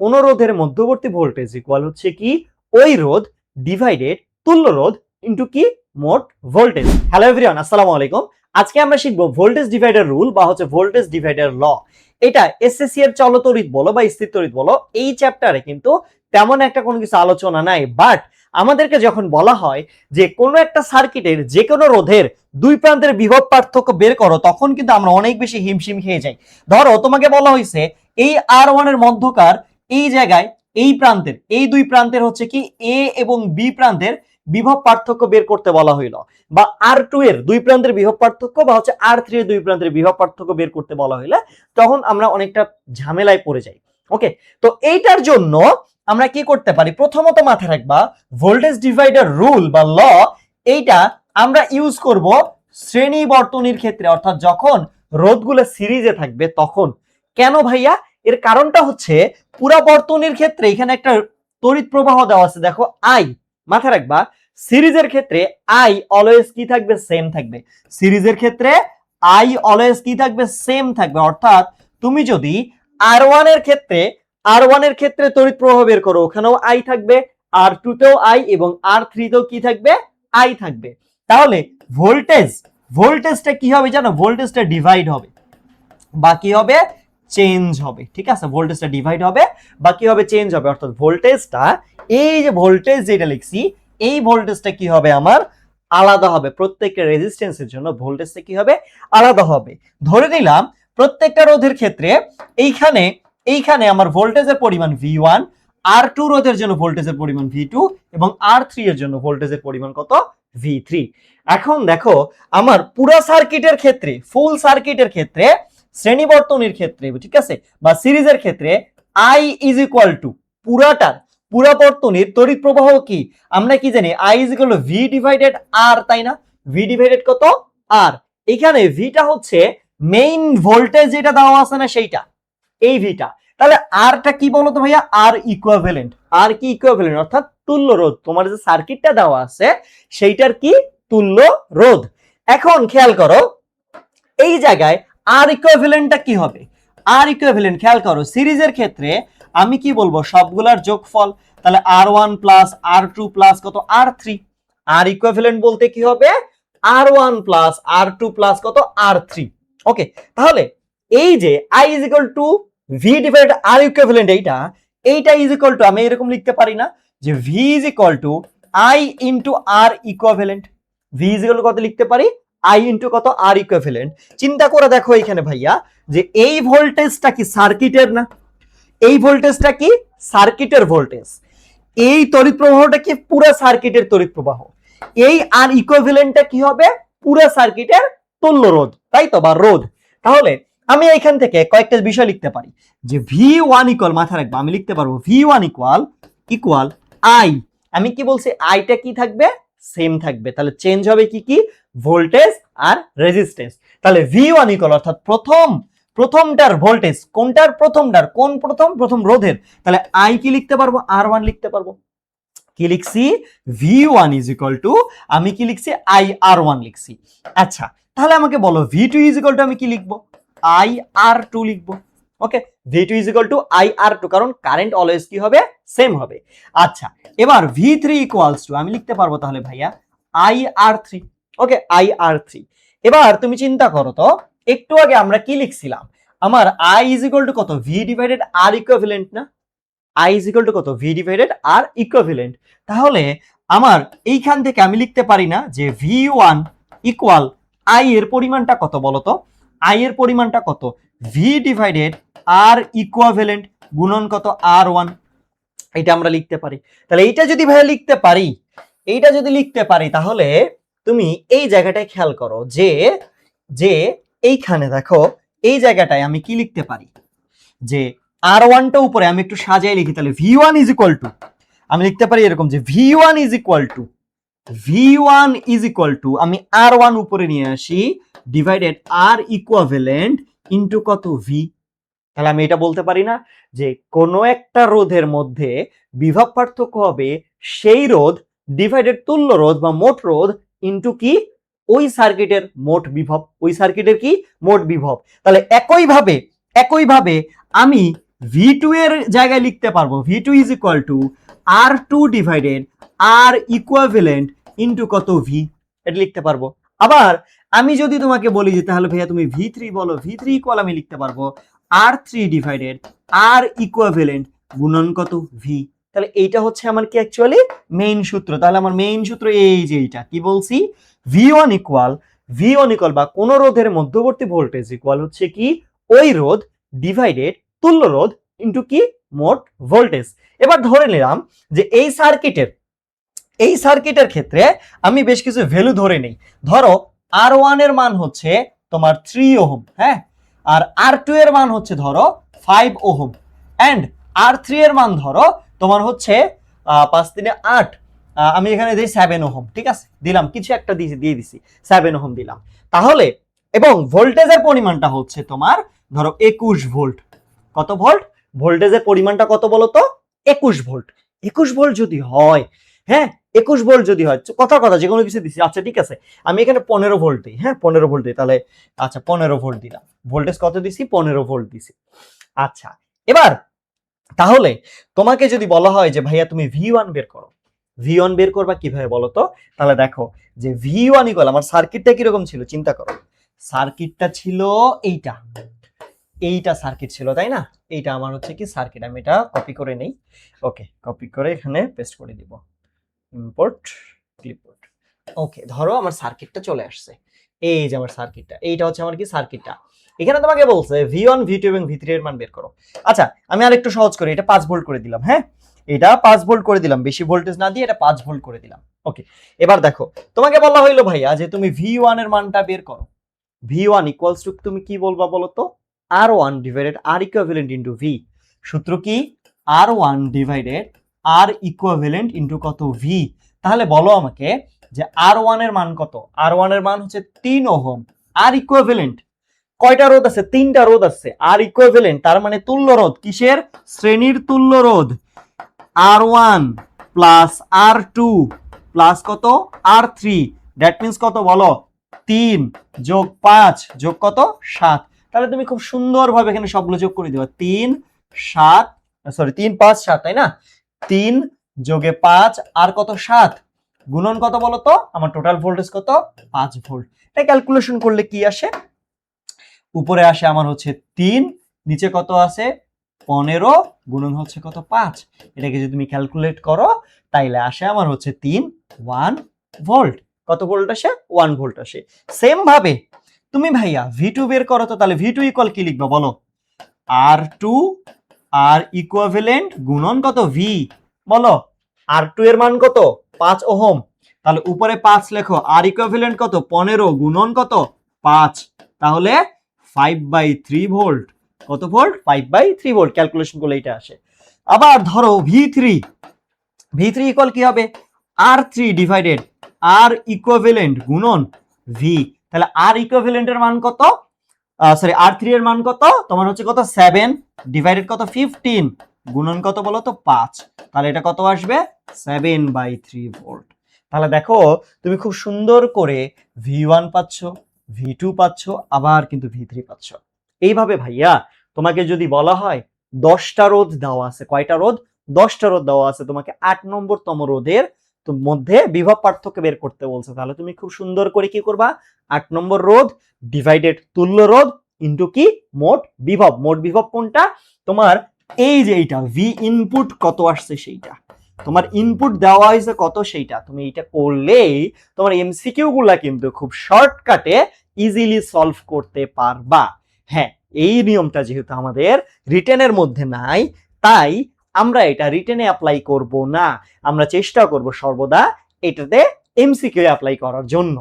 কোন রোধের মধ্যবর্তী ভোল্টেজ ইকুয়াল হচ্ছে কি ওই রোধ ডিভাইডেড তুল্য রোধ ইনটু কি মোট ভোল্টেজ। হ্যালো এভরিওয়ান, আসসালামু আলাইকুম। আজকে আমরা শিখবো ভোল্টেজ ডিভাইডার রুল বা হচ্ছে ভোল্টেজ ডিভাইডার ল। এটা এসএসসি এর চলতড়িৎ বলো বা স্থির তড়িৎ বলো, এই চ্যাপ্টারে কিন্তু তেমন একটা কোনো কিছু আলোচনা নাই, বাট আমাদেরকে যখন বলা হয় যে কোনো একটা সার্কিটের যে কোনো রোধের দুই প্রান্তের বিভব পার্থক্য বের করো, তখন কিন্তু আমরা অনেক বেশি হিমশিম খেয়ে যাই। ধরো তোমাকে বলা হয়েছে এই R1 এর মধ্যকার এই জায়গায় এই প্রান্তের এই দুই প্রান্তের হচ্ছে কি এ এবং বি প্রান্তের বিভব পার্থক্য বের করতে বলা হইলো, বা R2 এর দুই প্রান্তের বিভব পার্থক্য বা হচ্ছে R3 এর দুই প্রান্তের বিভব পার্থক্য বের করতে বলা হইলে তখন আমরা অনেকটা ঝামেলায় পড়ে যাই। ওকে, তো এইটার জন্য আমরা কি করতে পারি, প্রথমত মাথায় রাখবা ভোল্টেজ ডিভাইডার রুল বা ল এইটা আমরা ইউজ করব শ্রেণী বর্তনীর ক্ষেত্রে, অর্থাৎ যখন রোধগুলো সিরিজে থাকবে তখন। কেন ভাইয়া? এর কারণটা হচ্ছে পুরা বর্তনীর ক্ষেত্রে এখানে একটা তড়িৎ প্রবাহ দেওয়া আছে, দেখো আই। মাথায় রাখবা সিরিজের ক্ষেত্রে আই অলওয়েজ কি থাকবে? সেম থাকবে। সিরিজের ক্ষেত্রে আই অলওয়েজ কি থাকবে? সেম থাকবে। অর্থাৎ তুমি যদি R1 এর ক্ষেত্রে তড়িৎ প্রবাহ বের করো, ওখানেও আই থাকবে, R2 তেও আই এবং R3 তেও কি থাকবে? আই থাকবে। তাহলে ভোল্টেজটা কি হবে জানো? ভোল্টেজটা ডিভাইড হবে বা কি হবে? চেঞ্জ হবে। ঠিক আছে, ভোল্টেজটা ডিভাইড হবে বা কি হবে? চেঞ্জ হবে। অর্থাৎ ভোল্টেজটা, এই যে ভোল্টেজ যেটা লিখছি, এই ভোল্টেজটা কি হবে? আমার আলাদা হবে। প্রত্যেকটা রেজিস্ট্যান্সের জন্য ভোল্টেজটা কি হবে? আলাদা হবে। ধরে নিলাম প্রত্যেকটা রোধের ক্ষেত্রে এইখানে আমার ভোল্টেজের পরিমাণ V1, R2 রোধের জন্য ভোল্টেজের পরিমাণ V2 এবং R3 এর জন্য ভোল্টেজের পরিমাণ কত? V3। এখন দেখো আমার পুরো সার্কিটের ক্ষেত্রে, ফুল সার্কিটের ক্ষেত্রে, শ্রেণী বর্তনীর ক্ষেত্রে, ঠিক আছে, বা সিরিজের ক্ষেত্রে I ইজ ইকুয়াল টু পুরা বর্তনীর তড়িৎ প্রবাহ কি আমরা কি জানি? I is equal to V divided R, তাই না? V ডিভাইডেড কত? R। এখানে ভিটা হচ্ছে মেইন ভোল্টেজ যেটা দেওয়া আছে না, সেইটা, এই ভিটা। তাহলে আরটা কি বলো তো ভাইয়া? আর ইকুইভ্যালেন্ট। আর কি ইকুইভ্যালেন্ট? অর্থাৎ তুল্য রোধ। তোমার যে সার্কিটটা দেওয়া আছে সেইটার কি? তুল্য রোধ। এখন খেয়াল করো এই জায়গায় আর ইকুইভ্যালেন্টটা কি হবে? আর ইকুইভ্যালেন্ট খেয়াল করো, সিরিজের ক্ষেত্রে আমি কি বলবো? সবগুলার যোগফল। তাহলে R1 প্লাস R2 প্লাস কত? R3। আর ইকুইভ্যালেন্ট বলতে কি হবে? R1 প্লাস R2 প্লাস কত? R3। ওকে, তাহলে এই যে I is equal to V divided R equivalent, এইটা ইজ ইকুয়াল টু, আমি এরকম লিখতে পারি না যে V is equal to I into R equivalent. V is equal to কত লিখতে পারি? I ইনটু কত? R equivalent. চিন্তা করে দেখো এখানে ভাইয়া যে এই ভোল্টেজটা কি সার্কিটের না? এই ভোল্টেজটা কি সার্কিটের ভোল্টেজ? এই তড়িৎ প্রবাহটা কি পুরো সার্কিটের তড়িৎ প্রবাহ? এই আর ইকুইভ্যালেন্টটা কি হবে? পুরো সার্কিটের তুল্য রোধ, তাই তো, বা রোধ। তাহলে আমি এখান থেকে কয়েকটা বিষয় লিখতে পারি যে V1 ইকুয়াল, মাথায় রাখবো, আমি লিখতে পারবো V1 ইকুয়াল I। আমি কি বলছি? আইটা কি থাকবে? সেম থাকবে। তাহলে চেঞ্জ হবে কি কি? ভোল্টেজ আর রেজিস্ট্যান্স। তাহলে V1 ইকুয়াল, অর্থাৎ প্রথমটার ভোল্টেজ, কোনটার? প্রথমটার। কোন প্রথম? প্রথম রোধের। তাহলে I কি লিখতে পারবো? R1 লিখতে পারবো। কি লিখছি? V1 ইজ ইকুয়াল টু, আমি কি লিখছি? I R1 লিখছি। আচ্ছা, তাহলে আমাকে বলো V2 ইজ ইকুয়াল টু আমি কি লিখবো? I R2 লিখবো। ওকে, V2 is equal to I R2, কারণ কারেন্ট অলওয়েজ কি হবে? সেম হবে। আচ্ছা, এবার V3 ইকুয়ালস টু আমি লিখতে পারবো তাহলে ভাইয়া I R3। Okay, I R3। এবার তুমি চিন্তা করো তো, একটু আগে আমরা কি লিখছিলাম? আমার I ইজ ইকুয়াল টু কত? V ডিভাইডেড R ইকুইভ্যালেন্ট না? I ইজ ইকুয়াল টু কত? V divided R equivalent. তাহলে আমার এইখান থেকে আমি লিখতে পারি না যে V1 ইকুয়াল I এর পরিমাণটা কত বলো তো? I এর পরিমাণটা কত? V ডিভাইডেড R ইকুইভ্যালেন্ট গুণন কত? R1। এটা আমরা লিখতে পারি। তাহলে এইটা যদি ভাইয়া লিখতে পারি, তাহলে তুমি এই জায়গাটায় খেয়াল করো যে এইখানে দেখো এই জায়গাটায় আমি কি লিখতে পারি যে R1 টা উপরে আমি একটু সাজিয়ে লিখি, তাহলে V1 ইজ ইকুয়াল টু, আমি লিখতে পারি এরকম যে V1 ইজ ইকুয়াল টু আমি R1 উপরে নিয়ে আসি ডিভাইডেড R ইকুইভ্যালেন্ট ইনটু কত? V। তাহলে আমি এটা বলতে পারি না যে কোনো একটা রোধের মধ্যে বিভব পার্থক্য হবে সেই রোধ ডিভাইডেড তুল্য রোধ বা মোট রোধ ইনটু কি? ওই সার্কিটের মোট বিভব। ওই সার্কিটের কি? মোট বিভব। তাহলে একইভাবে আমি V2 এর জায়গায় লিখতে পারবো V2 is equal to R2 divided R equivalent into কত V, এটা লিখতে পারবো। আবার আমি যদি তোমাকে বলি যে তাহলে ভাইয়া তুমি V3 বলো, V3 ইকুয়াল আমি লিখতে পারবো R3 ডিভাইডেড R ইকুইভ্যালেন্ট গুণন কত V। তাহলে এইটা হচ্ছে আমার কি অ্যাকচুয়ালি মেইন সূত্র। তাহলে আমার মেইন সূত্র এই যে এইটা কি বলছি, V1 ইকুয়াল বা কোন রোধের মধ্যবর্তী ভোল্টেজ ইকুয়াল হচ্ছে কি ওই রোধ ডিভাইডেড তুল্য রোধ ইনটু কি মোট ভোল্টেজ। এবার ধরে নিলাম যে এই সার্কিটের ক্ষেত্রে আমি বেশ কিছু ভ্যালু ধরে নেই। ধরো R1 এর মান হচ্ছে তোমার 3 ওহম, হ্যাঁ, আর R2 এর মান হচ্ছে ধরো 5 ওহম, এন্ড R3 এর মান ধরো তোমার হচ্ছে 5 3 8, আমি এখানে দিই 7 ওহম, ঠিক আছে, দিলাম কিছু একটা দিয়ে দিছি 7 ওহম দিলাম। তাহলে এবং ভোল্টেজের পরিমাণটা হচ্ছে তোমার ধরো 21 ভোল্ট। কত ভোল্ট? ভোল্টেজের পরিমাণটা কত বলো তো? 21 ভোল্ট। 21 ভোল্ট যদি হয়, হ্যাঁ 21 ভোল্ট যদি হয়, কথা যে কোনো কিছু দিছি, আচ্ছা ঠিক আছে আমি এখানে 15 ভোল্ট দিই, হ্যাঁ 15 ভোল্ট দিই, তাহলে আচ্ছা 15 ভোল্ট দিলাম, ভোল্টেজ কত দিছি? 15 ভোল্ট দিছি। আচ্ছা এবার তাহলে তোমাকে যদি বলা হয় যে ভাইয়া তুমি V1 বের করো, V1 বের করবা কিভাবে বলো তো? তাহলে দেখো যে V1 ইকুয়াল, আমার সার্কিটটা কিরকম ছিল চিন্তা করো, সার্কিটটা ছিল এইটা সার্কিট ছিল তাই না, এইটা আমার হচ্ছে কি সার্কিট, আমি এটা কপি করে নেই, ওকে কপি করে এখানে পেস্ট করে দিব, ইম্পোর্ট ক্লিপবোর্ড। ওকে ধরো আমার সার্কিটটা চলে আসছে, এই যে আমার সার্কিটটা, এইটা হচ্ছে আমার কি সার্কিটটা। এখানে তোমাকে বলছে V1 V2 এবং V3 এর মান বের করো। আচ্ছা আমি আর একটু সহজ করি, এটা 5 ভোল্ট করে দিলাম, হ্যাঁ এটা 5 ভোল্ট করে দিলাম, বেশি ভোল্টেজ না দিয়ে এটা 5 ভোল্ট করে দিলাম। ওকে এবার দেখো তোমাকে বলা হইলো ভাইয়া যে তুমি V1 এর মানটা বের করো। V1 ইকুয়ালস টু তুমি কি বলবা বলো তো? R1 divided R equivalent into V। সূত্র কি? R1 divided R equivalent into কত V। তাহলে বলো আমাকে যে R1 এর মান কত? R1 এর মান হচ্ছে 3 ওহম। R ইকুইভ্যালেন্ট কয়টা রোধ আছে? 3টা রোধ আছে। R ইকুইভ্যালেন্ট তার মানে তুল্য রোধ, কিসের? শ্রেণীর তুল্য রোধ। R1 প্লাস R2 প্লাস কত? R3, দ্যাট মিন্স কত বলো? 3 যোগ 5 যোগ কত? 7। তাহলে তুমি খুব সুন্দরভাবে এখানে সবগুলো যোগ করে দিবা, 3 7 সরি 3 5 7 তাই না, 3 যোগে 5 আর কত 7 গুণন কত বলো তো? আমার টোটাল ভোল্টেজ কত? 5 ভোল্ট। এটা ক্যালকুলেশন করলে কি আসে? উপরে আসে আমার হচ্ছে 3, নিচে কত আছে? 15 গুণন হচ্ছে কত? 5। এটাকে যদি তুমি ক্যালকুলেট করো তাইলে আসে আমার হচ্ছে 1 ভোল্ট। কত ভোল্ট আসে? 1 ভোল্ট আসে। সেম ভাবে তুমি ভাইয়া V2 বের করো তো, তাহলে V2 ইকুয়াল কি লিখবা বলো? R2 R ইকুইভ্যালেন্ট গুণন কত? V। বলো R2 এর মান কত? 5 ওহম। তাহলে উপরে 5 লেখো, R ইকুইভ্যালেন্ট কত? 15 গুণন কত? 5। তাহলে 5/3 ভোল্ট। কত ভোল্ট? 5/3 ভোল্ট। ক্যালকুলেশন করলে এটা আসে। আবার ধরো V3 ইকুয়াল কি হবে? R3 ডিভাইডেড R ইকুইভ্যালেন্ট গুণন V। তাহলে R ইকুইভ্যালেন্টের মান কত? সরি R3 এর মান কত? তোমার হচ্ছে কত? 7 ডিভাইডেড কত? 15 গুণন কত বলো তো? 5। তাহলে এটা কত আসবে? 7/3 ভোল্ট। তাহলে দেখো তুমি খুব সুন্দর করে V1 পাচ্ছ, V2 পাচ্ছ, আবার কিন্তু V3 পাচ্ছ। এইভাবে ভাইয়া তোমাকে যদি বলা হয় 10টা রোধ দেওয়া আছে, কয়টা রোধ? 10টা রোধ দেওয়া আছে, তোমাকে 8 নম্বর তম রোধের মধ্যে বিভব পার্থক্য বের করতে বলছে, তাহলে তুমি খুব সুন্দর করে কি করবা? 8 নম্বর রোধ ডিভাইডেড তুল্য রোধ ইনটু কি মোট বিভব। মোট বিভব কোনটা? তোমার এই যে এইটা ভি ইনপুট কত আসছে সেইটা, তোমার ইনপুট দেওয়া হয়েছে কত সেইটা, তুমি এটা করলেই তোমার এমসিকিউ গুলা কিন্তু খুব শর্টকাটে ইজিলি সলভ করতে পারবা। হ্যাঁ এই নিয়মটা যেহেতু আমাদের রিটেনের মধ্যে নাই, তাই আমরা এটা রিটেনে অ্যাপ্লাই করব না, আমরা চেষ্টা করব সর্বদা এটাতে এমসিকিউ অ্যাপ্লাই করার জন্য।